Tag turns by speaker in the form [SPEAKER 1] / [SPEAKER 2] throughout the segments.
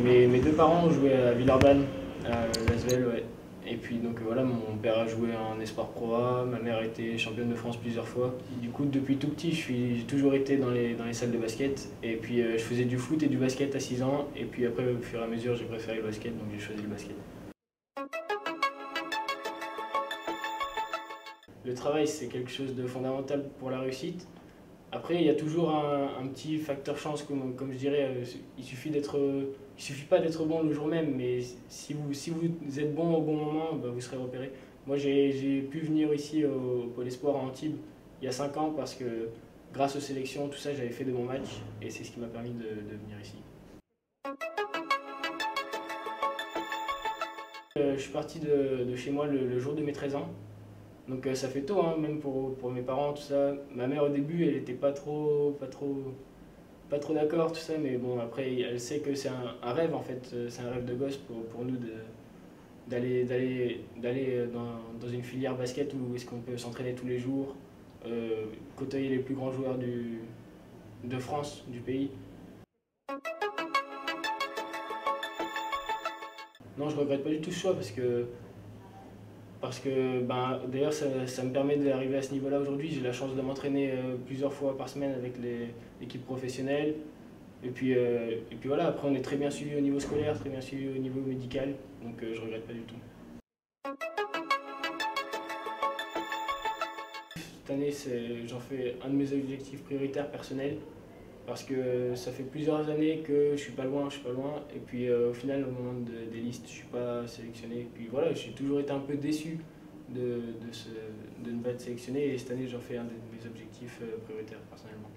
[SPEAKER 1] Mes deux parents jouaient à Villeurbanne, à l'Asvel, ouais. Et puis donc voilà, mon père a joué en Espoir Pro A, ma mère a été championne de France plusieurs fois. Du coup, depuis tout petit, j'ai toujours été dans les salles de basket. Et puis je faisais du foot et du basket à 6 ans. Et puis après, au fur et à mesure, j'ai préféré le basket, donc j'ai choisi le basket. Le travail, c'est quelque chose de fondamental pour la réussite. Après, il y a toujours un petit facteur chance, comme je dirais. Il suffit pas d'être bon le jour même, mais si vous êtes bon au bon moment, bah, vous serez repéré. Moi, j'ai pu venir ici au Pôle Espoir à Antibes il y a 5 ans parce que grâce aux sélections, tout ça, j'avais fait de bons matchs et c'est ce qui m'a permis de venir ici. Je suis parti de chez moi le jour de mes 13 ans. Donc ça fait tôt, hein, même pour mes parents, tout ça. Ma mère au début, elle était pas trop d'accord, tout ça, mais bon, après, elle sait que c'est un rêve en fait, c'est un rêve de gosse pour nous d'aller dans une filière basket où est-ce qu'on peut s'entraîner tous les jours, côtoyer les plus grands joueurs de France, du pays. Non, je regrette pas du tout ce choix parce que ben, d'ailleurs ça me permet d'arriver à ce niveau-là aujourd'hui. J'ai la chance de m'entraîner plusieurs fois par semaine avec l'équipe professionnelle. Et puis voilà, après on est très bien suivi au niveau scolaire, très bien suivi au niveau médical, donc je regrette pas du tout. Cette année, j'en fais un de mes objectifs prioritaires personnels, parce que ça fait plusieurs années que je suis pas loin, et puis au final, au moment des listes, je suis pas sélectionné. Et puis voilà, j'ai toujours été un peu déçu de, de ne pas être sélectionné, et cette année, j'en fais un de mes objectifs prioritaires personnellement.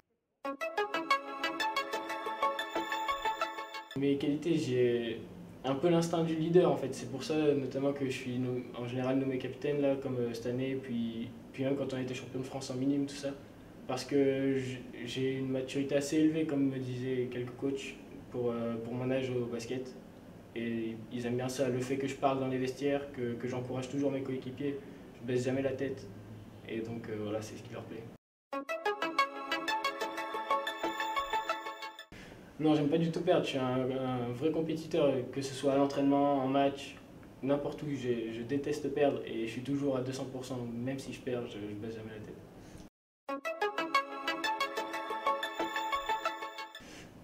[SPEAKER 1] Mes qualités, j'ai un peu l'instinct du leader en fait. C'est pour ça notamment que je suis en général nommé capitaine là, comme cette année, puis même quand on était champion de France en minime, tout ça. Parce que j'ai une maturité assez élevée, comme me disaient quelques coachs, pour mon âge au basket. Et ils aiment bien ça, le fait que je parle dans les vestiaires, que j'encourage toujours mes coéquipiers, je baisse jamais la tête. Et donc voilà, c'est ce qui leur plaît. Non, j'aime pas du tout perdre. Je suis un vrai compétiteur, que ce soit à l'entraînement, en match, n'importe où. Je déteste perdre et je suis toujours à 200%. Même si je perds, je baisse jamais la tête.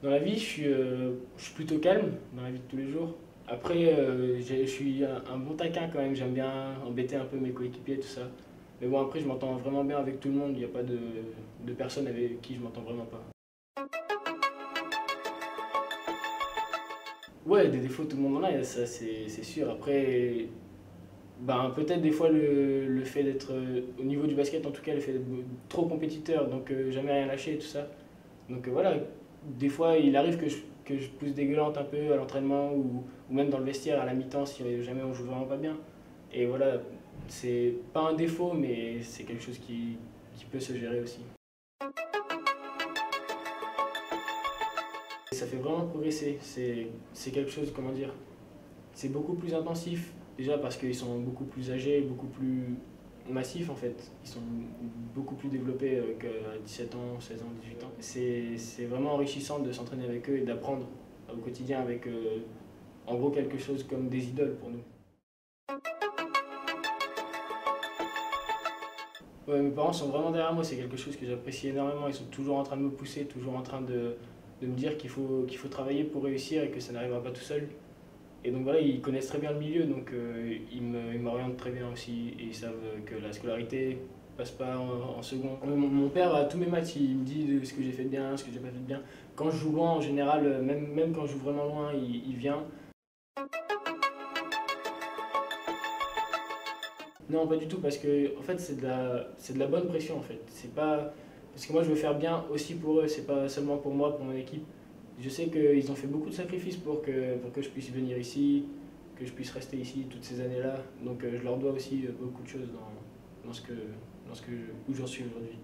[SPEAKER 1] Dans la vie, je suis plutôt calme dans la vie de tous les jours. Après, je suis un bon taquin quand même. J'aime bien embêter un peu mes coéquipiers, tout ça. Mais bon, après, je m'entends vraiment bien avec tout le monde. Il n'y a pas de personne avec qui je m'entends vraiment pas. Ouais, des défauts, tout le monde en a, ça c'est sûr. Après, ben, peut-être des fois le fait d'être, au niveau du basket en tout cas, le fait d'être trop compétiteur, donc jamais rien lâcher et tout ça. Donc voilà, des fois il arrive que je pousse des gueulantes un peu à l'entraînement ou même dans le vestiaire à la mi-temps si jamais on joue vraiment pas bien. Et voilà, c'est pas un défaut, mais c'est quelque chose qui peut se gérer aussi. Ça fait vraiment progresser, c'est quelque chose, comment dire, c'est beaucoup plus intensif. Déjà parce qu'ils sont beaucoup plus âgés, beaucoup plus massifs en fait. Ils sont beaucoup plus développés qu'à 17 ans, 16 ans, 18 ans. C'est vraiment enrichissant de s'entraîner avec eux et d'apprendre au quotidien avec en gros quelque chose comme des idoles pour nous. Ouais, mes parents sont vraiment derrière moi, c'est quelque chose que j'apprécie énormément. Ils sont toujours en train de me pousser, toujours en train de me dire qu'il faut travailler pour réussir et que ça n'arrivera pas tout seul. Et donc voilà, ils connaissent très bien le milieu, donc ils m'orientent très bien aussi. Et ils savent que la scolarité passe pas en second. Mon père, à tous mes matchs, il me dit de ce que j'ai fait de bien, ce que j'ai pas fait de bien. Quand je joue loin, en général, même quand je joue vraiment loin, il vient. Non, pas du tout, parce que en fait, c'est de la bonne pression en fait. C'est pas. Parce que moi, je veux faire bien aussi pour eux, c'est pas seulement pour moi, pour mon équipe. Je sais qu'ils ont fait beaucoup de sacrifices pour que je puisse venir ici, que je puisse rester ici toutes ces années-là. Donc je leur dois aussi beaucoup de choses dans ce où j'en suis aujourd'hui.